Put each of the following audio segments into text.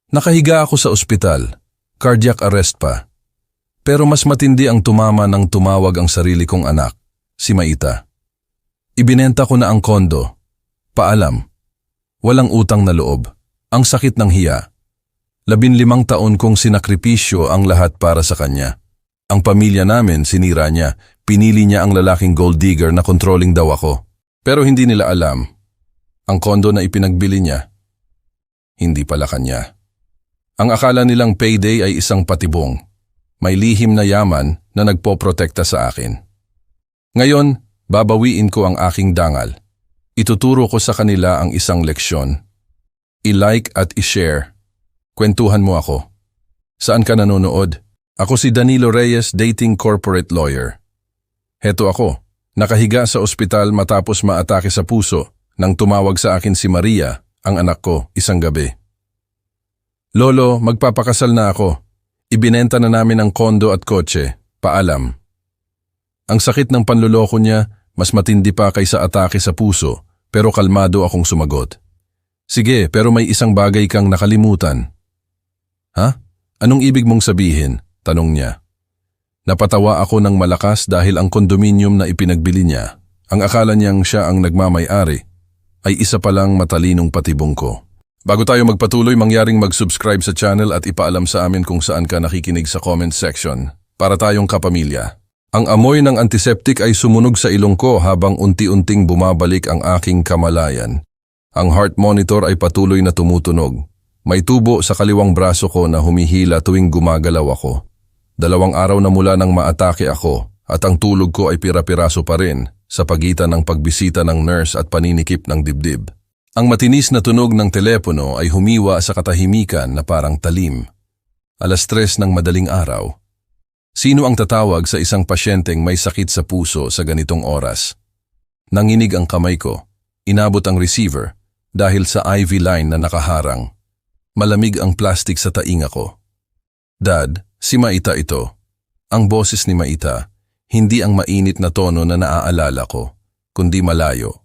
Nakahiga ako sa ospital, cardiac arrest pa. Pero mas matindi ang tumama nang tumawag ang sarili kong anak, si Maita. Ibinenta ko na ang kondo. Paalam. Walang utang na loob. Ang sakit ng hiya. 15 taon kong sinakripisyo ang lahat para sa kanya. Ang pamilya namin sinira niya. Pinili niya ang lalaking gold digger na controlling daw ako. Pero hindi nila alam. Ang kondo na ipinagbili niya, hindi pala kanya. Ang akala nilang payday ay isang patibong. May lihim na yaman na nagpoprotekta sa akin. Ngayon, babawiin ko ang aking dangal. Ituturo ko sa kanila ang isang leksyon. I-like at i-share. Kwentuhan mo ako. Saan ka nanonood? Ako si Danilo Reyes, dating corporate lawyer. Heto ako, nakahiga sa ospital matapos maatake sa puso nang tumawag sa akin si Maria, ang anak ko, isang gabi. Lolo, magpapakasal na ako. Ibinenta na namin ang kondo at kotse. Paalam. Ang sakit ng panluloko niya, mas matindi pa kaysa atake sa puso, pero kalmado akong sumagot. Sige, pero may isang bagay kang nakalimutan. Ha? Anong ibig mong sabihin? Tanong niya. Napatawa ako ng malakas dahil ang kondominium na ipinagbili niya, ang akala niyang siya ang nagmamay-ari, ay isa palang matalinong patibong ko. Bago tayo magpatuloy, mangyaring mag-subscribe sa channel at ipaalam sa amin kung saan ka nakikinig sa comment section para tayong kapamilya. Ang amoy ng antiseptic ay sumunog sa ilong ko habang unti-unting bumabalik ang aking kamalayan. Ang heart monitor ay patuloy na tumutunog. May tubo sa kaliwang braso ko na humihila tuwing gumagalaw ako. 2 araw na mula nang maatake ako at ang tulog ko ay pira-piraso pa rin sa pagitan ng pagbisita ng nurse at paninikip ng dibdib. Ang matinis na tunog ng telepono ay humiwa sa katahimikan na parang talim. 3:00 ng madaling araw. Sino ang tatawag sa isang pasyenteng may sakit sa puso sa ganitong oras? Nanginig ang kamay ko. Inabot ang receiver dahil sa IV line na nakaharang. Malamig ang plastic sa tainga ko. Dad, si Maita ito. Ang boses ni Maita, hindi ang mainit na tono na naaalala ko, kundi malayo.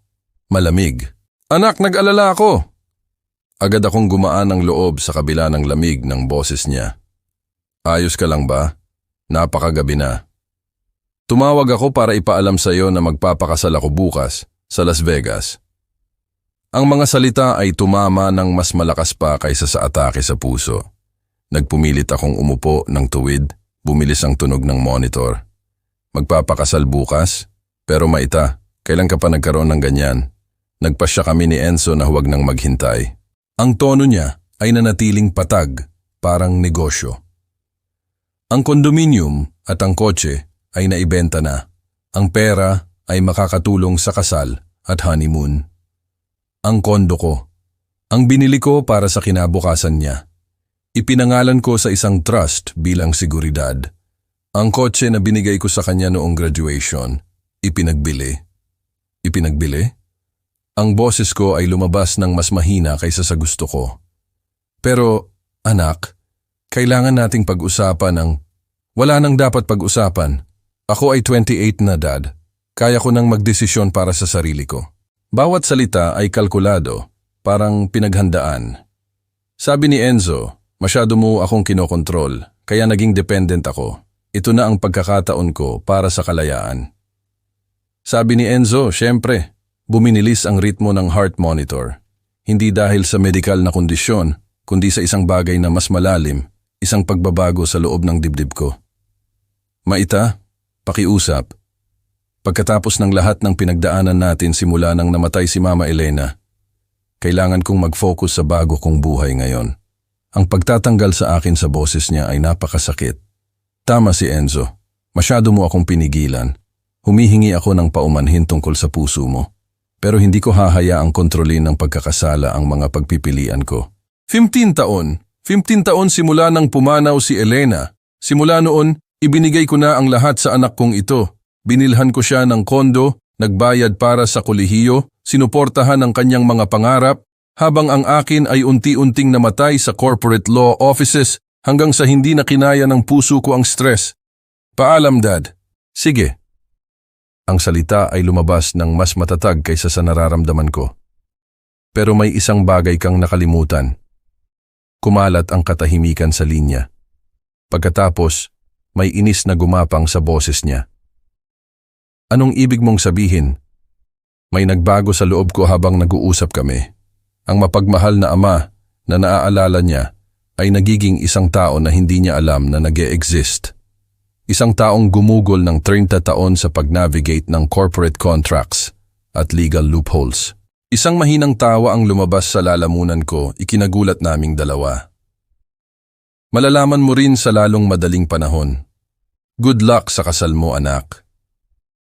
Malamig. Anak, nag-alala ako. Agad akong gumaan ng loob sa kabila ng lamig ng boses niya. Ayos ka lang ba? Napakagabi na. Tumawag ako para ipaalam sa iyo na magpapakasal ako bukas sa Las Vegas. Ang mga salita ay tumama ng mas malakas pa kaysa sa atake sa puso. Nagpumilit akong umupo ng tuwid, bumilis ang tunog ng monitor. Magpapakasal bukas? Pero Maita, kailan ka pa nagkaroon ng ganyan? Nagpasya kami ni Enzo na huwag nang maghintay. Ang tono niya ay nanatiling patag, parang negosyo. Ang kondominium at ang kotse ay naibenta na. Ang pera ay makakatulong sa kasal at honeymoon. Ang kondo ko. Ang binili ko para sa kinabukasan niya. Ipinangalan ko sa isang trust bilang seguridad. Ang kotse na binigay ko sa kanya noong graduation, ipinagbili. Ipinagbili? Ang boses ko ay lumabas ng mas mahina kaysa sa gusto ko. Pero, anak, kailangan nating pag-usapan ng... Wala nang dapat pag-usapan. Ako ay 28 na, Dad. Kaya ko nang magdesisyon para sa sarili ko. Bawat salita ay kalkulado, parang pinaghandaan. Sabi ni Enzo, masyado mo akong kinokontrol, kaya naging dependent ako. Ito na ang pagkakataon ko para sa kalayaan. Sabi ni Enzo, syempre, buminilis ang ritmo ng heart monitor. Hindi dahil sa medikal na kondisyon, kundi sa isang bagay na mas malalim, isang pagbabago sa loob ng dibdib ko. Maita, pakiusap. Pagkatapos ng lahat ng pinagdaanan natin simula nang namatay si Mama Elena, kailangan kong mag-focus sa bago kong buhay ngayon. Ang pagtatanggal sa akin sa boses niya ay napakasakit. Tama si Enzo, masyado mo akong pinigilan. Humihingi ako ng paumanhin tungkol sa puso mo. Pero hindi ko hahayaang kontrolin ng pagkakasala ang mga pagpipilian ko. 15 taon. 15 taon simula nang pumanaw si Elena. Simula noon, ibinigay ko na ang lahat sa anak kong ito. Binilhan ko siya ng kondo, nagbayad para sa kolehiyo, sinuportahan ang kanyang mga pangarap, habang ang akin ay unti-unting namatay sa corporate law offices hanggang sa hindi na kinaya ng puso ko ang stress. Paalam, Dad. Sige. Ang salita ay lumabas ng mas matatag kaysa sa nararamdaman ko. Pero may isang bagay kang nakalimutan. kumalat ang katahimikan sa linya. Pagkatapos, may inis na gumapang sa boses niya. Anong ibig mong sabihin? May nagbago sa loob ko habang nag-uusap kami. Ang mapagmahal na ama na naaalala niya ay nagiging isang tao na hindi niya alam na nag-e-exist. Isang taong gumugol ng 30 taon sa pag-navigate ng corporate contracts at legal loopholes. Isang mahinang tawa ang lumabas sa lalamunan ko, ikinagulat naming dalawa. Malalaman mo rin sa lalong madaling panahon. Good luck sa kasal mo, anak.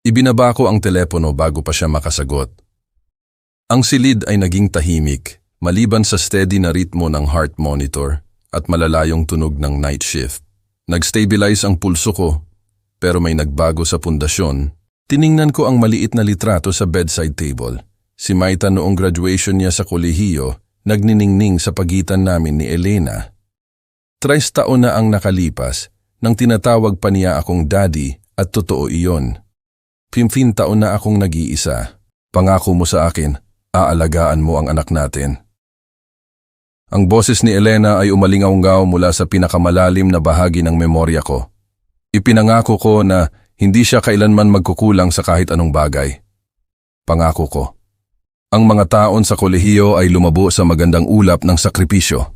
Ibinaba ko ang telepono bago pa siya makasagot. Ang silid ay naging tahimik, maliban sa steady na ritmo ng heart monitor at malalayong tunog ng night shift. Nag-stabilize ang pulso ko, pero may nagbago sa pundasyon. Tiningnan ko ang maliit na litrato sa bedside table. Si Maita noong graduation niya sa kolehiyo, nagniningning sa pagitan namin ni Elena. 3 taon na ang nakalipas, nang tinatawag pa niya akong daddy at totoo iyon. 15 taon na akong nag-iisa. Pangako mo sa akin, aalagaan mo ang anak natin. Ang boses ni Elena ay umalingaw-ngaw mula sa pinakamalalim na bahagi ng memorya ko. Ipinangako ko na hindi siya kailanman magkukulang sa kahit anong bagay. Pangako ko. Ang mga taon sa kolehiyo ay lumabo sa magandang ulap ng sakripisyo.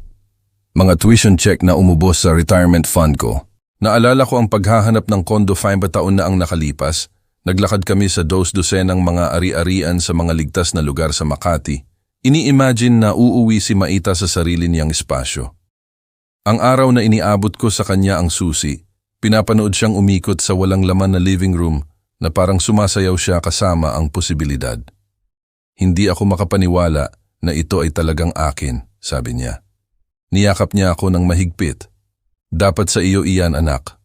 Mga tuition check na umubos sa retirement fund ko. Naalala ko ang paghahanap ng kondo 5 taon na ang nakalipas. Naglakad kami sa 2 dosenang mga ari-arian sa mga ligtas na lugar sa Makati. Ini-imagine na uuwi si Maita sa sarili niyang espasyo. Ang araw na iniabot ko sa kanya ang susi, pinapanood siyang umikot sa walang laman na living room na parang sumasayaw siya kasama ang posibilidad. Hindi ako makapaniwala na ito ay talagang akin, sabi niya. Niyakap niya ako ng mahigpit. Dapat sa iyo iyan, anak.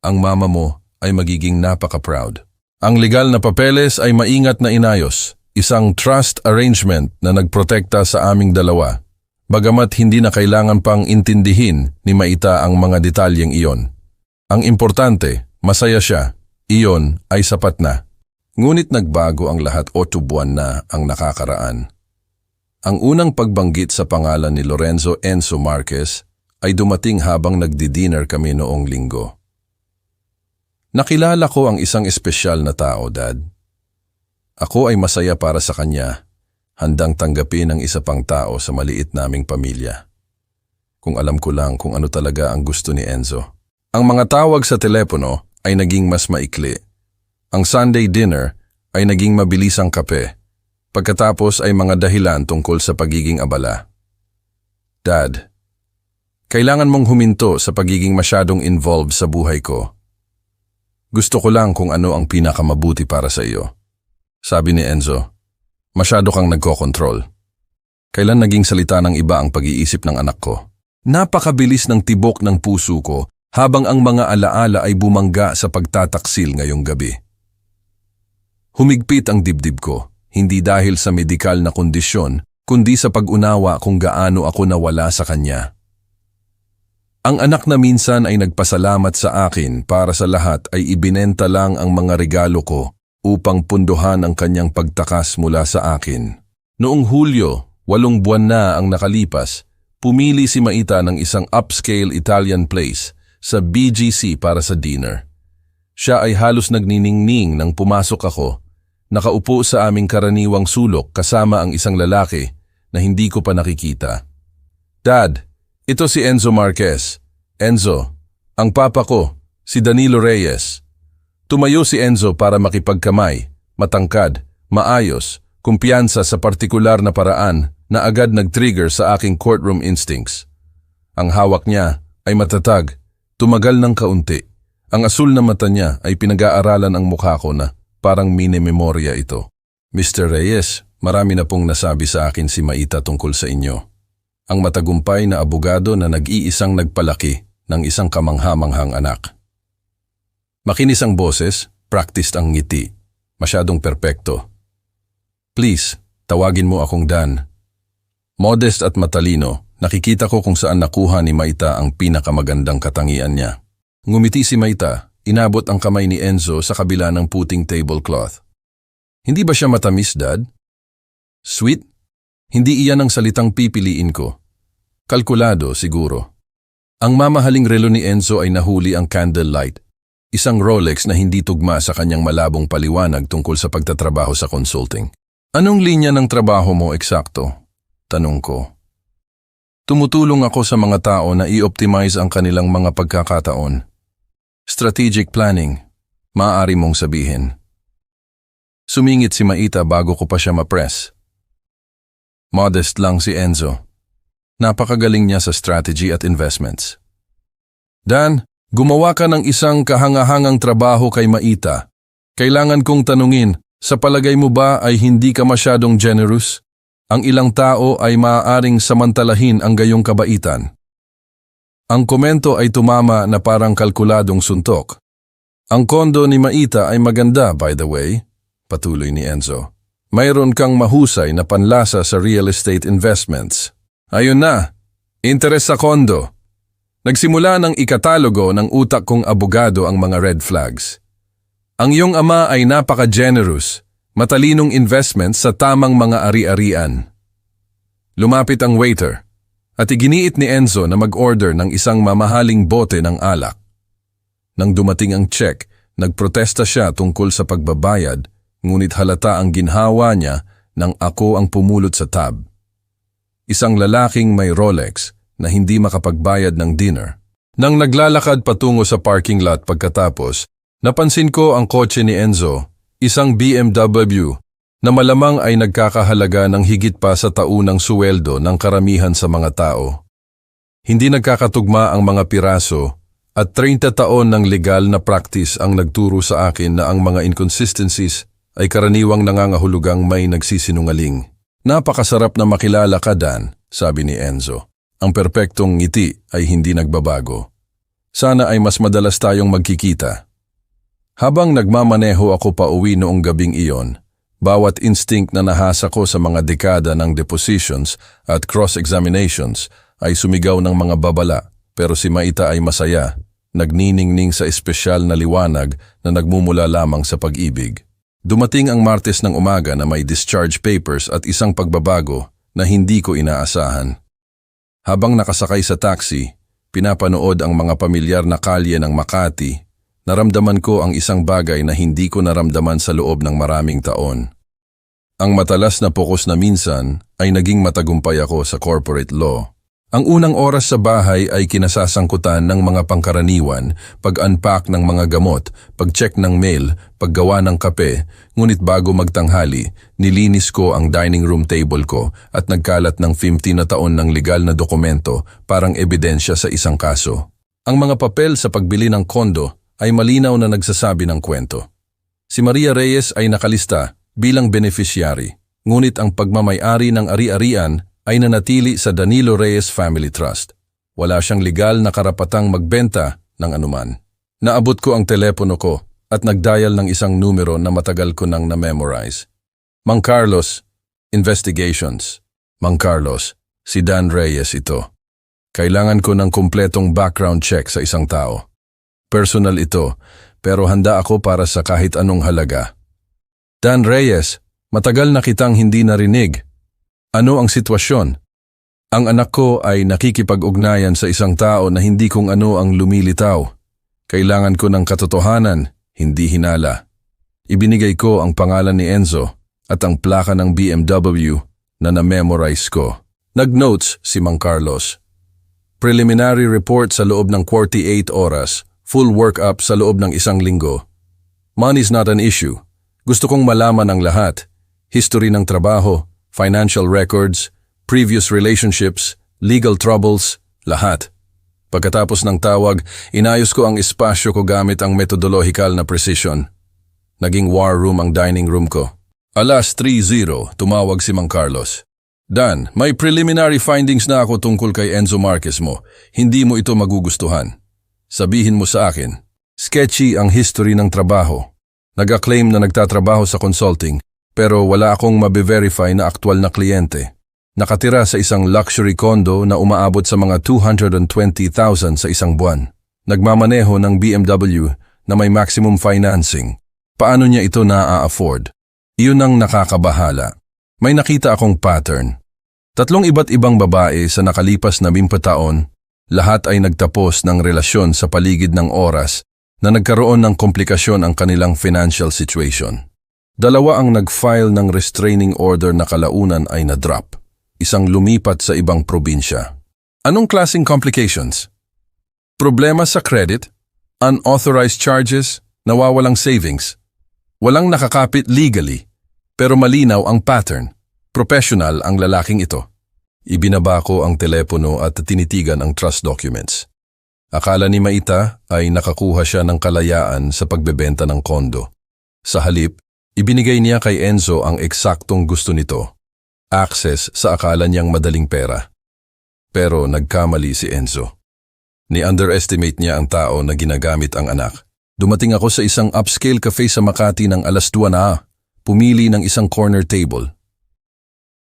Ang mama mo ay magiging napaka-proud. Ang legal na papeles ay maingat na inayos. Isang trust arrangement na nagprotekta sa aming dalawa, bagamat hindi na kailangan pang intindihin ni Maita ang mga detalyeng iyon. Ang importante, masaya siya, iyon ay sapat na. Ngunit nagbago ang lahat 8 buwan na ang nakakaraan. Ang unang pagbanggit sa pangalan ni Lorenzo Enzo Marquez ay dumating habang nagdi-dinner kami noong linggo. Nakilala ko ang isang espesyal na tao, Dad. Ako ay masaya para sa kanya, handang tanggapin ang isa pang tao sa maliit naming pamilya. Kung alam ko lang kung ano talaga ang gusto ni Enzo. Ang mga tawag sa telepono ay naging mas maikli. Ang Sunday dinner ay naging mabilisang kape. Pagkatapos ay mga dahilan tungkol sa pagiging abala. Dad, kailangan mong huminto sa pagiging masyadong involved sa buhay ko. Gusto ko lang kung ano ang pinakamabuti para sa iyo. Sabi ni Enzo, masyado kang nagkokontrol. Kailan naging salita ng iba ang pag-iisip ng anak ko? Napakabilis ng tibok ng puso ko habang ang mga alaala ay bumangga sa pagtataksil ngayong gabi. Humigpit ang dibdib ko, hindi dahil sa medikal na kondisyon, kundi sa pag-unawa kung gaano ako nawala sa kanya. Ang anak na minsan ay nagpasalamat sa akin para sa lahat ay ibinenta lang ang mga regalo ko upang punduhan ang kanyang pagtakas mula sa akin. Noong Hulyo, 8 buwan na ang nakalipas, pumili si Maita ng isang upscale Italian place sa BGC para sa dinner. Siya ay halos nagniningning nang pumasok ako, nakaupo sa aming karaniwang sulok kasama ang isang lalaki na hindi ko pa nakikita. Dad, ito si Enzo Marquez. Enzo, ang papa ko, si Danilo Reyes. Tumayo si Enzo para makipagkamay, matangkad, maayos, kumpiyansa sa partikular na paraan na agad nag-trigger sa aking courtroom instincts. Ang hawak niya ay matatag, tumagal ng kaunti. Ang asul na mata niya ay pinag-aaralan ang mukha ko na parang mini-memorya ito. Mr. Reyes, marami na pong nasabi sa akin si Maita tungkol sa inyo. Ang matagumpay na abogado na nag-iisang nagpalaki ng isang kamanghamanghang anak. Makinis ang boses, practiced ang ngiti. Masyadong perpekto. Please, tawagin mo akong Dan. Modest at matalino, nakikita ko kung saan nakuha ni Maita ang pinakamagandang katangian niya. Ngumiti si Maita, inabot ang kamay ni Enzo sa kabila ng puting tablecloth. Hindi ba siya matamis, Dad? Sweet? Hindi iyan ang salitang pipiliin ko. Kalkulado siguro. Ang mamahaling relo ni Enzo ay nahuli ang candlelight, isang Rolex na hindi tugma sa kanyang malabong paliwanag tungkol sa pagtatrabaho sa consulting. Anong linya ng trabaho mo eksakto? Tanong ko. Tumutulong ako sa mga tao na i-optimize ang kanilang mga pagkakataon. Strategic planning, maaari mong sabihin. Sumingit si Maita bago ko pa siya ma-press. Modest lang si Enzo. Napakagaling niya sa strategy at investments. Dan, gumawa ka ng isang kahangahangang trabaho kay Maita. Kailangan kong tanungin, sa palagay mo ba ay hindi ka masyadong generous? Ang ilang tao ay maaaring samantalahin ang gayong kabaitan. Ang komento ay tumama na parang kalkuladong suntok. Ang kondo ni Maita ay maganda, by the way, patuloy ni Enzo. Mayroon kang mahusay na panlasa sa real estate investments. Ayun na, interes sa kondo. Nagsimula ng ikatalogo ng utak kong abogado ang mga red flags. Ang iyong ama ay napaka-generous, matalinong investments sa tamang mga ari-arian. Lumapit ang waiter at iginiit ni Enzo na mag-order ng isang mamahaling bote ng alak. Nang dumating ang check, nagprotesta siya tungkol sa pagbabayad, ngunit halata ang ginhawa niya nang ako ang pumulot sa tab. Isang lalaking may Rolex na hindi makapagbayad ng dinner. Nang naglalakad patungo sa parking lot pagkatapos, napansin ko ang kotse ni Enzo, isang BMW, na malamang ay nagkakahalaga ng higit pa sa taunang suweldo ng karamihan sa mga tao. Hindi nagkakatugma ang mga piraso at 30 taon ng legal na practice ang nagturo sa akin na ang mga inconsistencies ay karaniwang nangangahulugang may nagsisinungaling. Napakasarap na makilala ka, Dan, sabi ni Enzo. Ang perpektong ngiti ay hindi nagbabago. Sana ay mas madalas tayong magkikita. Habang nagmamaneho ako pa uwi noong gabing iyon, bawat instinct na nahasa ko sa mga dekada ng depositions at cross-examinations ay sumigaw ng mga babala, pero si Maita ay masaya, nagniningning sa espesyal na liwanag na nagmumula lamang sa pag-ibig. Dumating ang Martes ng umaga na may discharge papers at isang pagbabago na hindi ko inaasahan. Habang nakasakay sa taxi, pinapanood ang mga pamilyar na kalye ng Makati, naramdaman ko ang isang bagay na hindi ko naramdaman sa loob ng maraming taon. Ang matalas na pokos na minsan ay naging matagumpay ako sa corporate law. Ang unang oras sa bahay ay kinasasangkutan ng mga pangkaraniwan, pag-unpack ng mga gamot, pag-check ng mail, paggawa ng kape, ngunit bago magtanghali, nilinis ko ang dining room table ko at nagkalat ng 15 na taon ng legal na dokumento parang ebidensya sa isang kaso. Ang mga papel sa pagbili ng kondo ay malinaw na nagsasabi ng kwento. Si Maria Reyes ay nakalista bilang beneficiary, ngunit ang pagmamay-ari ng ari-arian ay nanatili sa Danilo Reyes Family Trust. Wala siyang legal na karapatang magbenta ng anuman. Naabot ko ang telepono ko at nagdial ng isang numero na matagal ko nang na-memorize. Mang Carlos, Investigations. Mang Carlos, si Dan Reyes ito. Kailangan ko ng kumpletong background check sa isang tao. Personal ito, pero handa ako para sa kahit anong halaga. Dan Reyes, matagal na kitang hindi narinig. Ano ang sitwasyon? Ang anak ko ay nakikipag-ugnayan sa isang tao na hindi kung ano ang lumilitaw. Kailangan ko ng katotohanan, hindi hinala. Ibinigay ko ang pangalan ni Enzo at ang plaka ng BMW na na-memorize ko. Nag-notes si Mang Carlos. Preliminary report sa loob ng 48 oras, full work-up sa loob ng 1 linggo. Money's not an issue. Gusto kong malaman ang lahat. History ng trabaho, financial records, previous relationships, legal troubles, lahat. Pagkatapos ng tawag, inayos ko ang espasyo ko gamit ang methodological na precision. Naging war room ang dining room ko. 3:30, tumawag si Mang Carlos. Dan, may preliminary findings na ako tungkol kay Enzo Marquez mo. Hindi mo ito magugustuhan. Sabihin mo sa akin. Sketchy ang history ng trabaho. Nag-acclaim na nagtatrabaho sa consulting, pero wala akong mabe-verify na aktual na kliyente. Nakatira sa isang luxury condo na umaabot sa mga 220,000 sa isang buwan. Nagmamaneho ng BMW na may maximum financing. Paano niya ito na-afford? Iyon ang nakakabahala. May nakita akong pattern. Tatlong iba't ibang babae sa nakalipas na 20 taon, lahat ay nagtapos ng relasyon sa paligid ng oras na nagkaroon ng komplikasyon ang kanilang financial situation. Dalawa ang nag-file ng restraining order na kalaunan ay na-drop. Isang lumipat sa ibang probinsya. Anong klaseng complications? Problema sa credit, unauthorized charges, nawawalang savings. Walang nakakapit legally, pero malinaw ang pattern. Professional ang lalaking ito. Ibinaba ko ang telepono at tinitigan ang trust documents. Akala ni Maita ay nakakuha siya ng kalayaan sa pagbebenta ng kondo. Sa halip, ibinigay niya kay Enzo ang eksaktong gusto nito. Access sa akala niyang madaling pera. Pero nagkamali si Enzo. Ni-underestimate niya ang tao na ginagamit ang anak. Dumating ako sa isang upscale cafe sa Makati ng 2:00 na. Pumili ng isang corner table.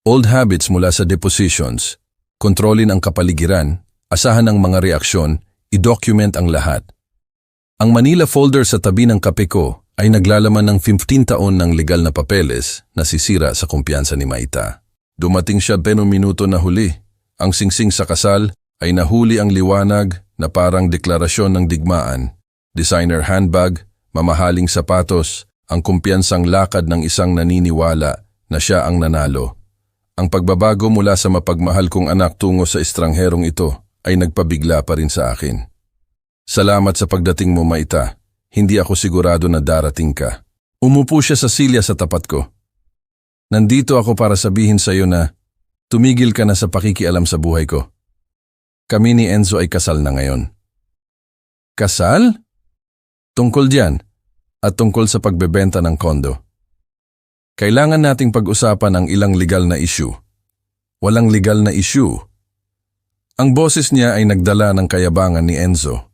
Old habits mula sa depositions, kontrolin ang kapaligiran, asahan ang mga reaksyon, i-document ang lahat. Ang Manila folder sa tabi ng kape ko ay naglalaman ng 15 taon ng legal na papeles na sisira sa kumpiyansa ni Maita. Dumating siya 20 minuto na huli. Ang singsing sa kasal ay nahuli ang liwanag na parang deklarasyon ng digmaan. Designer handbag, mamahaling sapatos, ang kumpiyansang lakad ng isang naniniwala na siya ang nanalo. Ang pagbabago mula sa mapagmahal kong anak tungo sa estrangherong ito ay nagpabigla pa rin sa akin. Salamat sa pagdating mo, Maita. Hindi ako sigurado na darating ka. Umupo siya sa silya sa tapat ko. Nandito ako para sabihin sa iyo na tumigil ka na sa pakikialam sa buhay ko. Kami ni Enzo ay kasal na ngayon. Kasal? Tungkol diyan at tungkol sa pagbebenta ng kondo. Kailangan nating pag-usapan ang ilang legal na issue. Walang legal na issue. Ang boses niya ay nagdala ng kayabangan ni Enzo.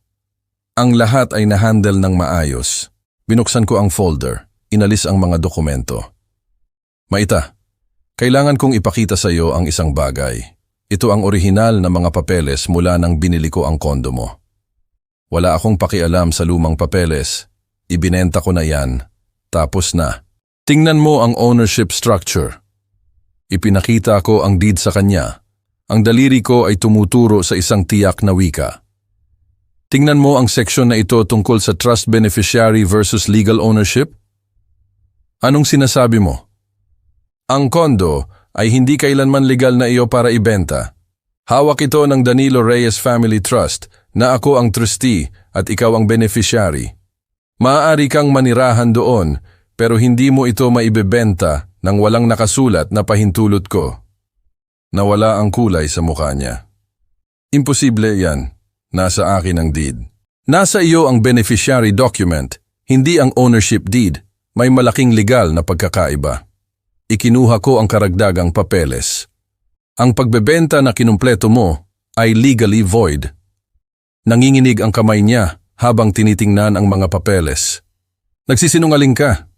Ang lahat ay na-handle ng maayos. Binuksan ko ang folder, inalis ang mga dokumento. Maita, kailangan kong ipakita sa iyo ang isang bagay. Ito ang orihinal na mga papeles mula nang binili ko ang kondo mo. Wala akong pakialam sa lumang papeles. Ibinenta ko na yan. Tapos na. Tingnan mo ang ownership structure. Ipinakita ko ang deed sa kanya. Ang daliri ko ay tumuturo sa isang tiyak na wika. Tingnan mo ang seksyon na ito tungkol sa trust beneficiary versus legal ownership. Anong sinasabi mo? Ang kondo ay hindi kailanman legal na iyo para ibenta. Hawak ito ng Danilo Reyes Family Trust na ako ang trustee at ikaw ang beneficiary. Maaari kang manirahan doon pero hindi mo ito maibebenta nang walang nakasulat na pahintulot ko. Nawala ang kulay sa mukha niya. Imposible yan. Nasa akin ang deed. Nasa iyo ang beneficiary document, hindi ang ownership deed. May malaking legal na pagkakaiba. Ikinuha ko ang karagdagang papeles. Ang pagbebenta na kinumpleto mo ay legally void. Nanginginig ang kamay niya habang tinitingnan ang mga papeles. Nagsisinungaling ka.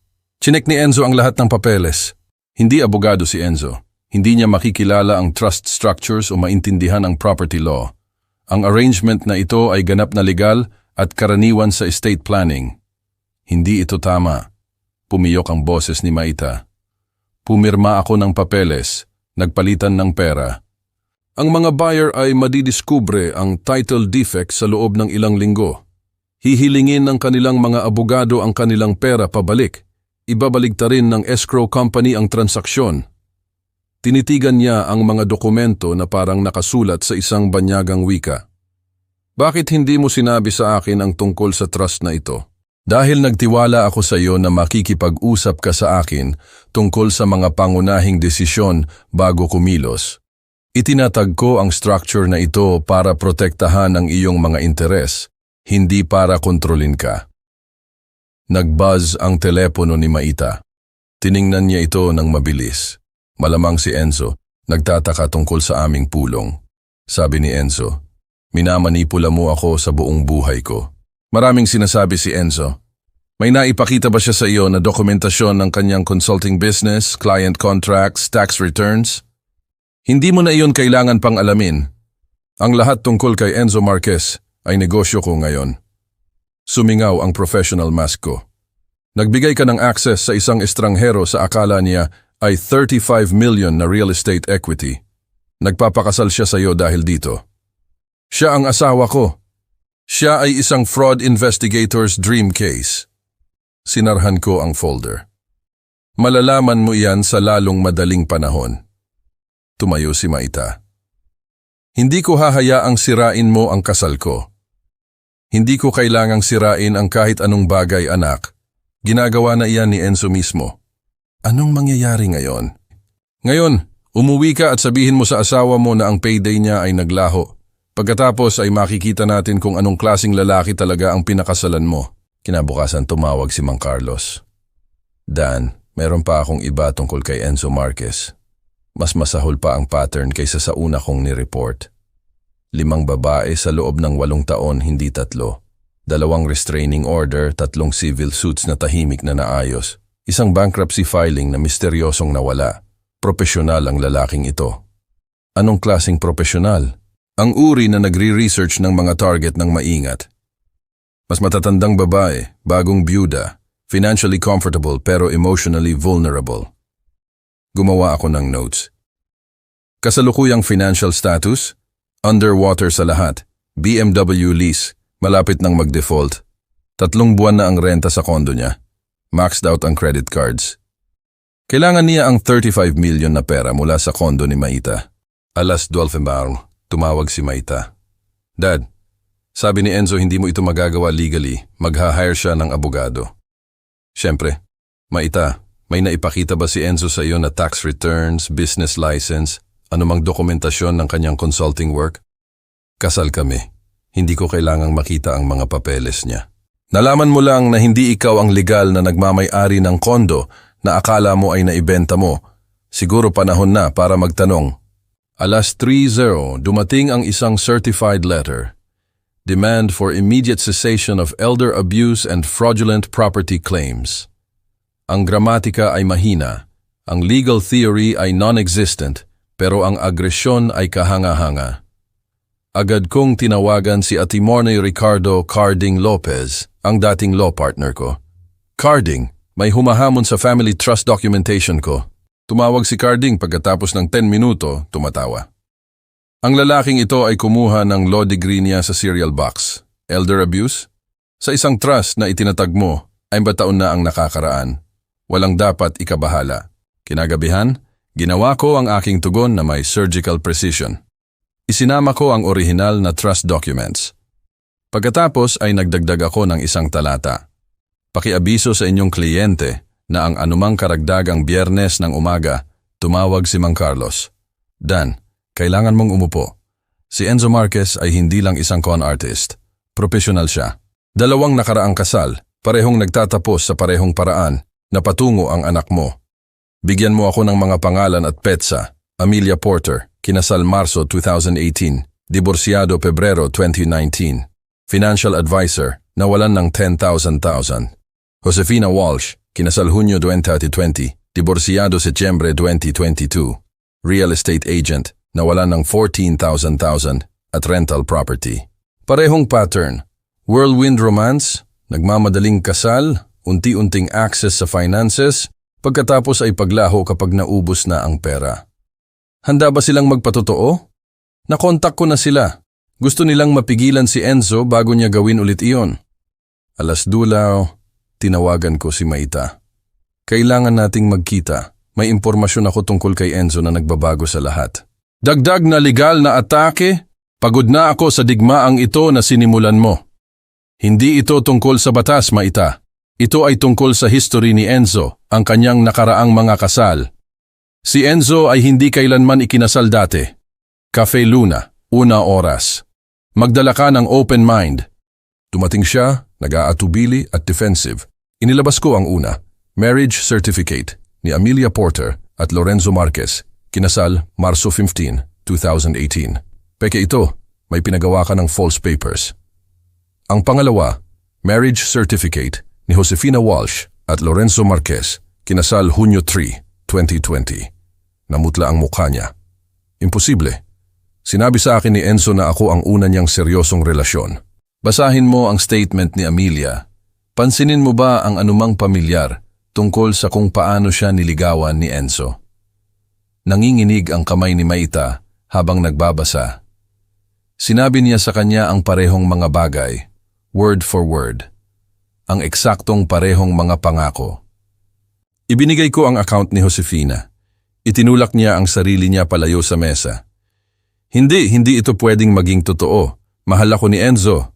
Chinek ni Enzo ang lahat ng papeles. Hindi abogado si Enzo. Hindi niya makikilala ang trust structures o maintindihan ang property law. Ang arrangement na ito ay ganap na legal at karaniwan sa estate planning. Hindi ito tama. Pumiyok ang boses ni Maita. Pumirma ako ng papeles, nagpalitan ng pera. Ang mga buyer ay madidiskubre ang title defect sa loob ng ilang linggo. Hihilingin ng kanilang mga abogado ang kanilang pera pabalik. Ibabaligtarin ng escrow company ang transaksyon. Tinitigan niya ang mga dokumento na parang nakasulat sa isang banyagang wika. Bakit hindi mo sinabi sa akin ang tungkol sa trust na ito? Dahil nagtiwala ako sa iyo na makikipag-usap ka sa akin tungkol sa mga pangunahing desisyon bago kumilos. Itinatag ko ang structure na ito para protektahan ang iyong mga interes, hindi para kontrolin ka. Nag-buzz ang telepono ni Maita. Tiningnan niya ito ng mabilis. Malamang si Enzo, nagtataka tungkol sa aming pulong. Sabi ni Enzo, minamanipula mo ako sa buong buhay ko. Maraming sinasabi si Enzo. May naipakita ba siya sa iyo na dokumentasyon ng kanyang consulting business, client contracts, tax returns? Hindi mo na iyon kailangan pang alamin. Ang lahat tungkol kay Enzo Marquez ay negosyo ko ngayon. Sumingaw ang professional mask ko. Nagbigay ka ng access sa isang estranghero sa akala niya ay 35 million na real estate equity. Nagpapakasal siya sa iyo dahil dito. Siya ang asawa ko. Siya ay isang fraud investigator's dream case. Sinarhan ko ang folder. Malalaman mo iyan sa lalong madaling panahon. Tumayo si Maita. Hindi ko hahayaang sirain mo ang kasal ko. Hindi ko kailangang sirain ang kahit anong bagay, anak. Ginagawa na iyan ni Enzo mismo. Anong mangyayari ngayon? Ngayon, umuwi ka at sabihin mo sa asawa mo na ang payday niya ay naglaho. Pagkatapos ay makikita natin kung anong klaseng lalaki talaga ang pinakasalan mo. Kinabukasan tumawag si Mang Carlos. Dan, meron pa akong iba tungkol kay Enzo Marquez. Mas masahol pa ang pattern kaysa sa una kong ni-report. 5 babae sa loob ng 8 taon, hindi 3. 2 restraining order, 3 civil suits na tahimik na naayos. 1 bankruptcy filing na misteryosong nawala. Propesyonal ang lalaking ito. Anong klaseng propesyonal? Ang uri na nagre-research ng mga target ng maingat. Mas matatandang babae, bagong byuda, financially comfortable pero emotionally vulnerable. Gumawa ako ng notes. Kasalukuyang financial status, underwater sa lahat, BMW lease, malapit nang mag-default. 3 buwan na ang renta sa kondo niya. Maxed out ang credit cards. Kailangan niya ang 35 million na pera mula sa kondo ni Maita. Alas 12 tumawag si Maita. Dad, sabi ni Enzo hindi mo ito magagawa legally, magha-hire siya ng abogado. Siyempre, Maita, may naipakita ba si Enzo sa iyo na tax returns, business license, anumang dokumentasyon ng kanyang consulting work? Kasal kami. Hindi ko kailangang makita ang mga papeles niya. Nalaman mo lang na hindi ikaw ang legal na nagmamay-ari ng kondo na akala mo ay naibenta mo. Siguro panahon na para magtanong. Alas 3:00 dumating ang isang certified letter. Demand for immediate cessation of elder abuse and fraudulent property claims. Ang gramatika ay mahina, ang legal theory ay non-existent, pero ang agresyon ay kahanga-hanga. Agad kong tinawagan si Attorney Ricardo Carding Lopez, ang dating law partner ko. Carding, may humahamon sa family trust documentation ko. Tumawag si Carding pagkatapos ng 10 minuto, tumatawa. Ang lalaking ito ay kumuha ng law degree niya sa serial box. Elder abuse? Sa isang trust na itinatag mo, ay 4 taon na ang nakakaraan. Walang dapat ikabahala. Kinagabihan, ginawa ko ang aking tugon na may surgical precision. Isinama ko ang orihinal na trust documents. Pagkatapos ay nagdagdag ako ng isang talata. Pakiabiso sa inyong kliyente na ang anumang karagdagang Biyernes ng umaga, tumawag si Mang Carlos. Dan, kailangan mong umupo. Si Enzo Marquez ay hindi lang isang con artist. Profesional siya. 2 nakaraang kasal, parehong nagtatapos sa parehong paraan, na patungo ang anak mo. Bigyan mo ako ng mga pangalan at petsa. Amelia Porter, kinasal Marso 2018, diborsyado Pebrero 2019. Financial advisor, nawalan ng 10,000. Josefina Walsh, kinasal Hunyo 2020, diborsyado Setyembre 2022. Real estate agent, nawalan ng 14,000 at rental property. Parehong pattern. Whirlwind romance, nagmamadaling kasal, unti-unting access sa finances, pagkatapos ay paglaho kapag naubos na ang pera. Handa ba silang magpatotoo? Nakontak ko na sila. Gusto nilang mapigilan si Enzo bago niya gawin ulit iyon. Alas 2, tinawagan ko si Maita. Kailangan nating magkita. May impormasyon ako tungkol kay Enzo na nagbabago sa lahat. Dagdag na legal na atake? Pagod na ako sa digmaang ito na sinimulan mo. Hindi ito tungkol sa batas, Maita. Ito ay tungkol sa history ni Enzo, ang kanyang nakaraang mga kasal. Si Enzo ay hindi kailanman ikinasal dati. Cafe Luna, 1 oras. Magdala ka ng open mind. Dumating siya, nag-aatubili at defensive. Inilabas ko ang una, marriage certificate ni Amelia Porter at Lorenzo Marquez, kinasal Marso 15, 2018. Peke ito, may pinagawa ka ng false papers. Ang pangalawa, marriage certificate ni Josefina Walsh at Lorenzo Marquez, kinasal Hunyo 3, 2020. Namutla ang mukha niya. Imposible. Sinabi sa akin ni Enzo na ako ang una niyang seryosong relasyon. Basahin mo ang statement ni Amelia. Pansinin mo ba ang anumang pamilyar tungkol sa kung paano siya niligawan ni Enzo? Nanginginig ang kamay ni Maita habang nagbabasa. Sinabi niya sa kanya ang parehong mga bagay, word for word. Ang eksaktong parehong mga pangako. Ibinigay ko ang account ni Josefina. Itinulak niya ang sarili niya palayo sa mesa. Hindi ito pwedeng maging totoo. Mahal ako ni Enzo.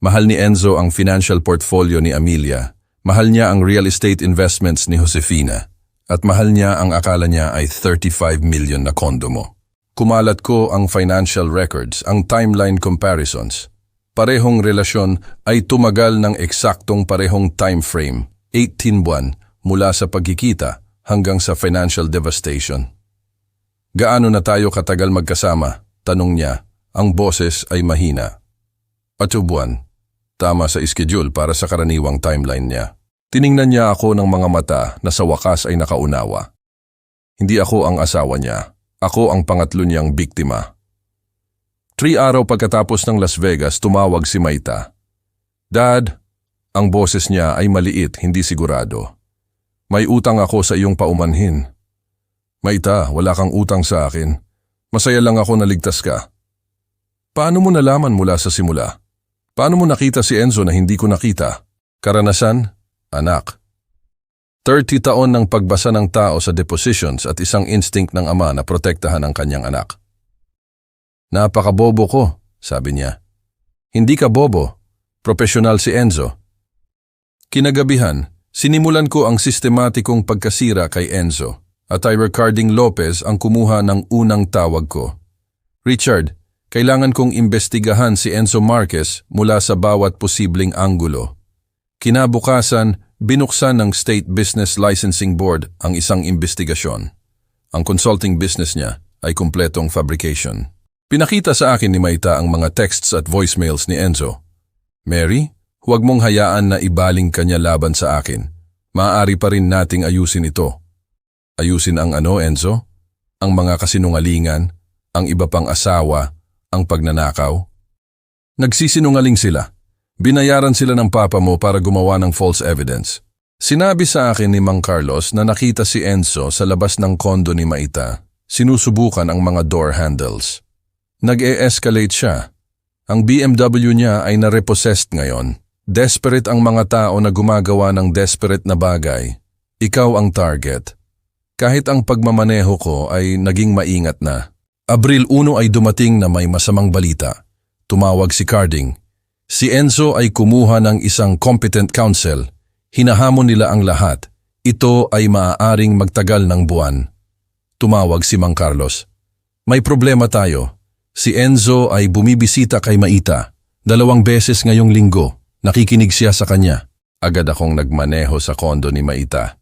Mahal ni Enzo ang financial portfolio ni Amelia. Mahal niya ang real estate investments ni Josefina. At mahal niya ang akala niya ay 35 million na kondo mo. Kumalat ko ang financial records, ang timeline comparisons. Parehong relasyon ay tumagal ng eksaktong parehong time frame, 18 buwan, mula sa pagkikita hanggang sa financial devastation. Gaano na tayo katagal magkasama? Tanong niya. Ang boses ay mahina. 8 buwan. Tama sa schedule para sa karaniwang timeline niya. Tiningnan niya ako ng mga mata na sa wakas ay nakaunawa. Hindi ako ang asawa niya. Ako ang pangatlo niyang biktima. 3 araw pagkatapos ng Las Vegas, tumawag si Maita. Dad, ang boses niya ay maliit, hindi sigurado. May utang ako sa iyong paumanhin. Maita, wala kang utang sa akin. Masaya lang ako na ligtas ka. Paano mo nalaman mula sa simula? Paano mo nakita si Enzo na hindi ko nakita? Karanasan? Anak. 30 taon ng pagbasa ng tao sa depositions at isang instinct ng ama na protektahan ang kanyang anak. Napakabobo ko, sabi niya. Hindi ka bobo. Profesional si Enzo. Kinagabihan, sinimulan ko ang sistematikong pagkasira kay Enzo at ay Ricarding Lopez ang kumuha ng unang tawag ko. Richard, kailangan kong imbestigahan si Enzo Marquez mula sa bawat posibleng anggulo. Kinabukasan, binuksan ng State Business Licensing Board ang isang investigasyon. Ang consulting business niya ay kumpletong fabrication. Pinakita sa akin ni Maita ang mga texts at voicemails ni Enzo. Mary, huwag mong hayaan na ibaling kanya laban sa akin. Maaari pa rin nating ayusin ito. Ayusin ang ano, Enzo? Ang mga kasinungalingan, ang iba pang asawa, ang pagnanakaw? Nagsisinungaling sila. Binayaran sila ng papa mo para gumawa ng false evidence. Sinabi sa akin ni Mang Carlos na nakita si Enzo sa labas ng kondo ni Maita. Sinusubukan ang mga door handles. Nag-e-escalate siya. Ang BMW niya ay na-repossessed ngayon. Desperate ang mga tao na gumagawa ng desperate na bagay. Ikaw ang target. Kahit ang pagmamaneho ko ay naging maingat na. Abril 1 ay dumating na may masamang balita. Tumawag si Carding. Si Enzo ay kumuha ng isang competent counsel. Hinahamon nila ang lahat. Ito ay maaaring magtagal ng buwan. Tumawag si Mang Carlos. May problema tayo. Si Enzo ay bumibisita kay Maita. 2 beses ngayong linggo. Nakikinig siya sa kanya. Agad akong nagmaneho sa kondo ni Maita.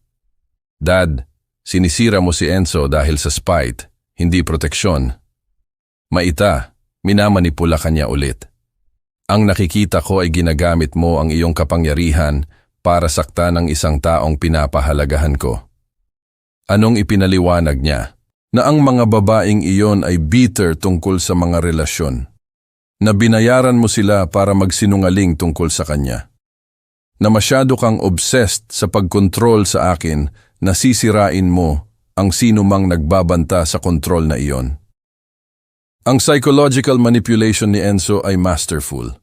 Dad, sinisira mo si Enzo dahil sa spite, hindi proteksyon. Maita, minamanipula kanya ulit. Ang nakikita ko ay ginagamit mo ang iyong kapangyarihan para saktan ang isang taong pinapahalagahan ko. Anong ipinaliwanag niya? Na ang mga babaeng iyon ay bitter tungkol sa mga relasyon. Na binayaran mo sila para magsinungaling tungkol sa kanya. Na masyado kang obsessed sa pagkontrol sa akin na sisirain mo ang sinumang nagbabanta sa kontrol na iyon. Ang psychological manipulation ni Enzo ay masterful.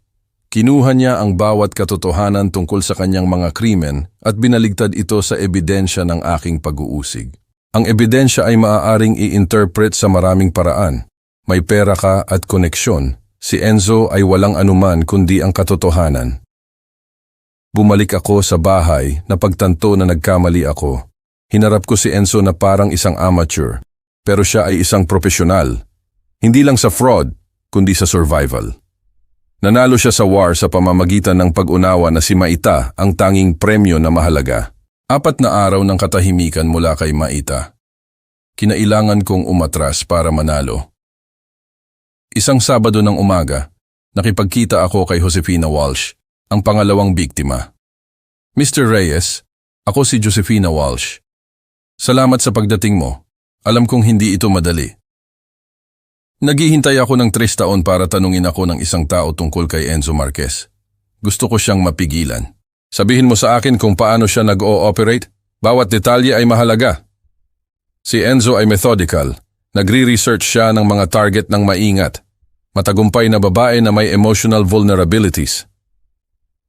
Kinuha niya ang bawat katotohanan tungkol sa kanyang mga krimen at binaligtad ito sa ebidensya ng aking pag-uusig. Ang ebidensya ay maaaring i-interpret sa maraming paraan. May pera ka at koneksyon. Si Enzo ay walang anuman kundi ang katotohanan. Bumalik ako sa bahay na pagtanto na nagkamali ako. Hinarap ko si Enzo na parang isang amateur, pero siya ay isang profesional. Hindi lang sa fraud, kundi sa survival. Nanalo siya sa war sa pamamagitan ng pag-unawa na si Maita ang tanging premyo na mahalaga. 4 na araw ng katahimikan mula kay Maita. Kinailangan kong umatras para manalo. Isang Sabado ng umaga, nakipagkita ako kay Josefina Walsh, ang pangalawang biktima. Mr. Reyes, ako si Josefina Walsh. Salamat sa pagdating mo. Alam kong hindi ito madali. Naghihintay ako ng 3 taon para tanungin ako ng isang tao tungkol kay Enzo Marquez. Gusto ko siyang mapigilan. Sabihin mo sa akin kung paano siya nag-o-operate. Bawat detalye ay mahalaga. Si Enzo ay methodical. Nagre-research siya ng mga target ng maingat. Matagumpay na babae na may emotional vulnerabilities.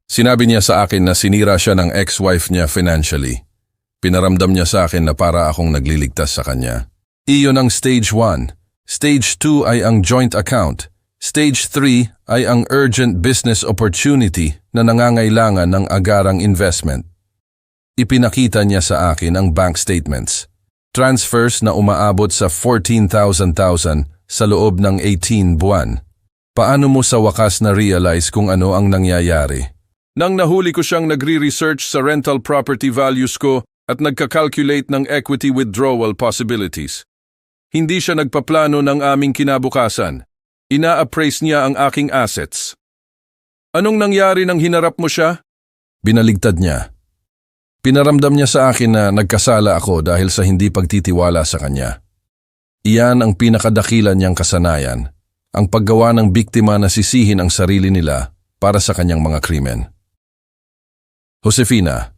Sinabi niya sa akin na sinira siya ng ex-wife niya financially. Pinaramdam niya sa akin na para akong nagliligtas sa kanya. Iyon ang stage 1. Stage 2 ay ang joint account. Stage 3 ay ang urgent business opportunity na nangangailangan ng agarang investment. Ipinakita niya sa akin ang bank statements. Transfers na umaabot sa 14,000 sa loob ng 18 buwan. Paano mo sa wakas na-realize kung ano ang nangyayari? Nang nahuli ko siyang nagre-research sa rental property values ko at nagka-calculate ng equity withdrawal possibilities. Hindi siya nagpaplano ng aming kinabukasan. Ina-appraise niya ang aking assets. Anong nangyari nang hinarap mo siya? Binaligtad niya. Pinaramdam niya sa akin na nagkasala ako dahil sa hindi pagtitiwala sa kanya. Iyan ang pinakadakilan niyang kasanayan, ang paggawa ng biktima na sisihin ang sarili nila para sa kanyang mga krimen. Josefina,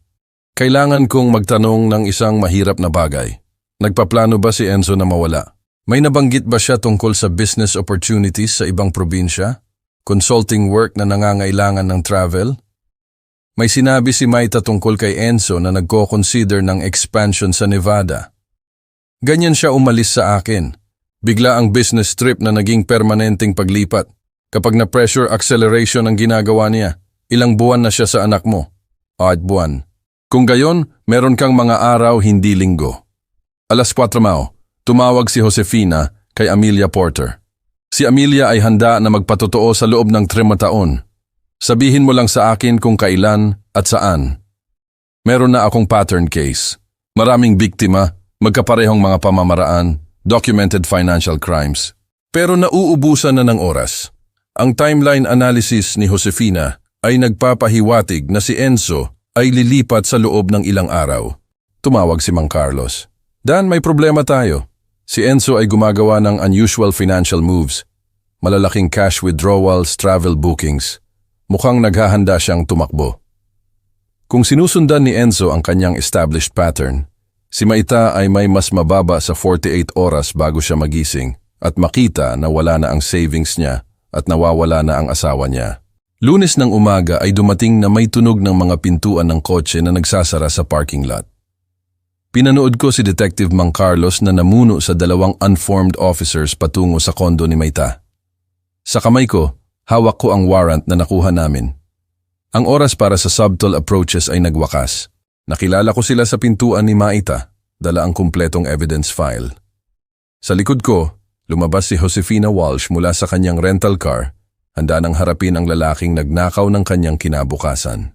kailangan kong magtanong ng isang mahirap na bagay. Nagpaplano ba si Enzo na mawala? May nabanggit ba siya tungkol sa business opportunities sa ibang probinsya? Consulting work na nangangailangan ng travel? May sinabi si Maita tungkol kay Enzo na nagko-consider ng expansion sa Nevada. Ganyan siya umalis sa akin. Bigla ang business trip na naging permanenteng paglipat. Kapag na-pressure acceleration ang ginagawa niya, ilang buwan na siya sa anak mo. 8 buwan. Kung gayon, meron kang mga araw hindi linggo. Alas 4 Mao, tumawag si Josefina kay Amelia Porter. Si Amelia ay handa na magpatotoo sa loob ng 3 taon. Sabihin mo lang sa akin kung kailan at saan. Meron na akong pattern case. Maraming biktima, magkaparehong mga pamamaraan, documented financial crimes. Pero nauubusan na ng oras. Ang timeline analysis ni Josefina ay nagpapahiwatig na si Enzo ay lilipat sa loob ng ilang araw. Tumawag si Mang Carlos. Dan, may problema tayo. Si Enzo ay gumagawa ng unusual financial moves. Malalaking cash withdrawals, travel bookings. Mukhang naghahanda siyang tumakbo. Kung sinusundan ni Enzo ang kanyang established pattern, si Maita ay may mas mababa sa 48 oras bago siya magising at makita na wala na ang savings niya at nawawala na ang asawa niya. Lunes ng umaga ay dumating na may tunog ng mga pintuan ng kotse na nagsasara sa parking lot. Pinanood ko si Detective Mang Carlos na namuno sa 2 unformed officers patungo sa kondo ni Maita. Sa kamay ko, hawak ko ang warrant na nakuha namin. Ang oras para sa subtle approaches ay nagwakas. Nakilala ko sila sa pintuan ni Maita, dala ang kumpletong evidence file. Sa likod ko, lumabas si Josefina Walsh mula sa kanyang rental car, handa nang harapin ang lalaking nagnakaw ng kanyang kinabukasan.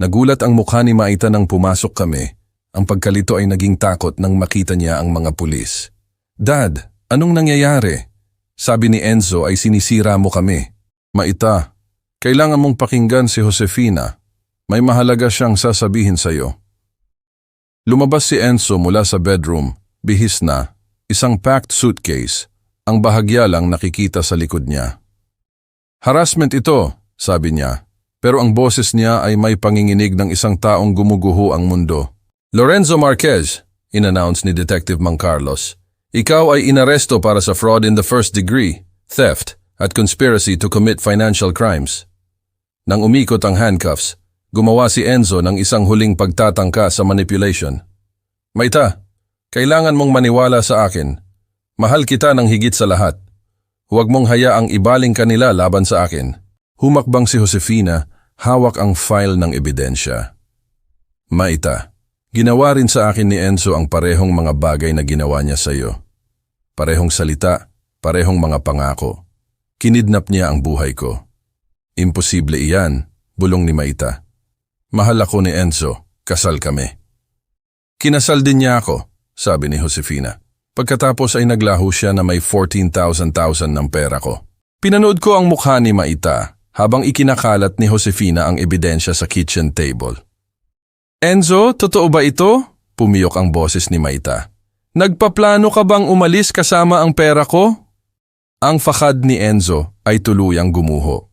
Nagulat ang mukha ni Maita nang pumasok kami. Ang pagkalito ay naging takot nang makita niya ang mga pulis. Dad, anong nangyayari? Sabi ni Enzo ay sinisira mo kami. Maita, kailangan mong pakinggan si Josefina. May mahalaga siyang sasabihin sa iyo. Lumabas si Enzo mula sa bedroom, bihis na, isang packed suitcase, ang bahagya lang nakikita sa likod niya. Harassment ito, sabi niya, pero ang boses niya ay may panginginig ng isang taong gumuguho ang mundo. Lorenzo Marquez, in-announce ni Detective Mang Carlos, ikaw ay inaresto para sa fraud in the first degree, theft, at conspiracy to commit financial crimes. Nang umikot ang handcuffs, gumawa si Enzo ng isang huling pagtatangka sa manipulation. Maita, kailangan mong maniwala sa akin. Mahal kita ng higit sa lahat. Huwag mong hayaang ibaling kanila laban sa akin. Humakbang si Josefina, hawak ang file ng ebidensya. Maita, ginawa rin sa akin ni Enzo ang parehong mga bagay na ginawa niya sa iyo. Parehong salita, parehong mga pangako. Kinidnap niya ang buhay ko. Imposible iyan, bulong ni Maita. Mahal ako ni Enzo, kasal kami. Kinasal din niya ako, sabi ni Josefina. Pagkatapos ay naglaho siya na may 14,000 ng pera ko. Pinanood ko ang mukha ni Maita habang ikinakalat ni Josefina ang ebidensya sa kitchen table. Enzo, totoo ba ito? Pumiyok ang boses ni Maita. Nagpaplano ka bang umalis kasama ang pera ko? Ang fakad ni Enzo ay tuluyang gumuho.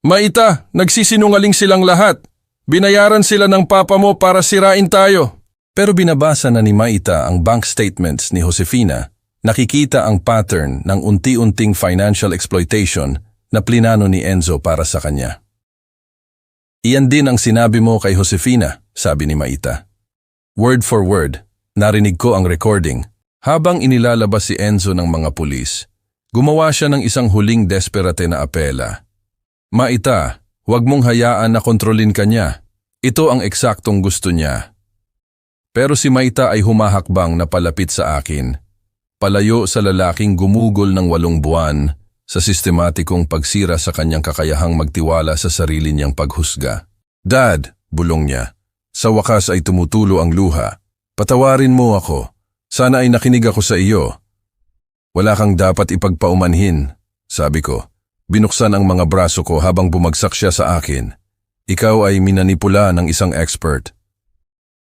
Maita, nagsisinungaling silang lahat. Binayaran sila ng papa mo para sirain tayo. Pero binabasa na ni Maita ang bank statements ni Josefina Nakikita ang pattern ng unti-unting financial exploitation na plinano ni Enzo para sa kanya. Iyan din ang sinabi mo kay Josefina, sabi ni Maita. Word for word, narinig ko ang recording. Habang inilalabas si Enzo ng mga pulis, gumawa siya ng isang huling desperate na apela. Maita, huwag mong hayaan na kontrolin ka niya. Ito ang eksaktong gusto niya. Pero si Maita ay humahakbang na palapit sa akin. Palayo sa lalaking gumugol ng 8 buwan sa sistematikong pagsira sa kanyang kakayahang magtiwala sa sarili niyang paghusga. Dad, bulong niya, sa wakas ay tumutulo ang luha. Patawarin mo ako. Sana ay nakinig ako sa iyo. Wala kang dapat ipagpaumanhin, sabi ko. Binuksan ang mga braso ko habang bumagsak siya sa akin. Ikaw ay minanipula ng isang expert.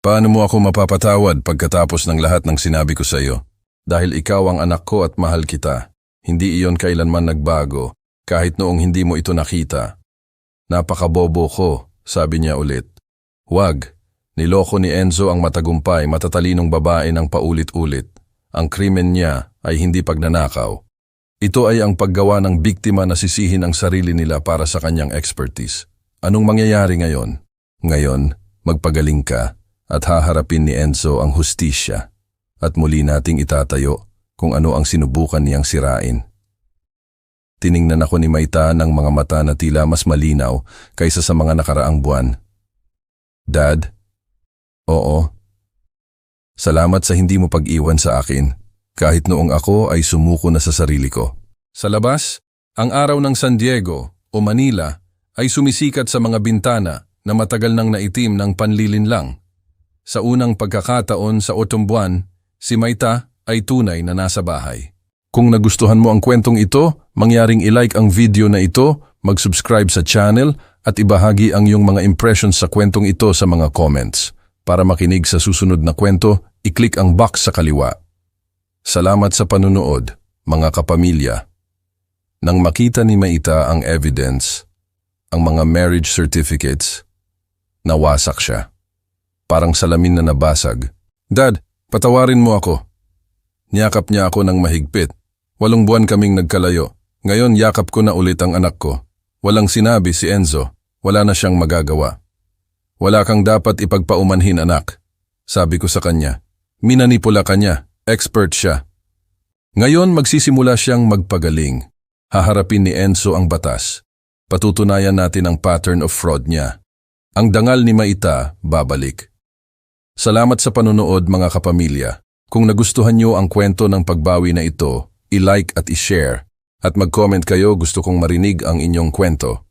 Paano mo ako mapapatawad pagkatapos ng lahat ng sinabi ko sa iyo? Dahil ikaw ang anak ko at mahal kita. Hindi iyon kailanman nagbago, kahit noong hindi mo ito nakita. Napakabobo ko, sabi niya ulit. Wag, niloko ni Enzo ang matagumpay, matatalinong babae ng paulit-ulit. Ang krimen niya ay hindi pagnanakaw. Ito ay ang paggawa ng biktima na sisihin ang sarili nila para sa kanyang expertise. Anong mangyayari ngayon? Ngayon, magpagaling ka at haharapin ni Enzo ang hustisya. At muli nating itatayo kung ano ang sinubukan niyang sirain. Tiningnan ako ni Maita ng mga mata na tila mas malinaw kaysa sa mga nakaraang buwan. Dad? Oo. Salamat sa hindi mo pag-iwan sa akin, kahit noong ako ay sumuko na sa sarili ko. Sa labas, ang araw ng San Diego o Manila ay sumisikat sa mga bintana na matagal nang naitim ng panlilinlang. Sa unang pagkakataon sa 8 buwan, si Maita ay tunay na nasa bahay. Kung nagustuhan mo ang kwentong ito, mangyaring i-like ang video na ito, mag-subscribe sa channel at ibahagi ang iyong mga impressions sa kwentong ito sa mga comments. Para makinig sa susunod na kwento, i-click ang box sa kaliwa. Salamat sa panunood, mga kapamilya. Nang makita ni Maita ang evidence, ang mga marriage certificates, nawasak siya. Parang salamin na nabasag. Dad, patawarin mo ako. Niyakap niya ako ng mahigpit. 8 buwan kaming nagkalayo. Ngayon yakap ko na ulit ang anak ko. Walang sinabi si Enzo. Wala na siyang magagawa. Wala kang dapat ipagpaumanhin, anak. Sabi ko sa kanya. Minanipula ka niya. Expert siya. Ngayon magsisimula siyang magpagaling. Haharapin ni Enzo ang batas. Patutunayan natin ang pattern of fraud niya. Ang dangal ni Maita, babalik. Salamat sa panunood, mga kapamilya. Kung nagustuhan niyo ang kwento ng pagbawi na ito, i-like at i-share. At mag-comment kayo, gusto kong marinig ang inyong kwento.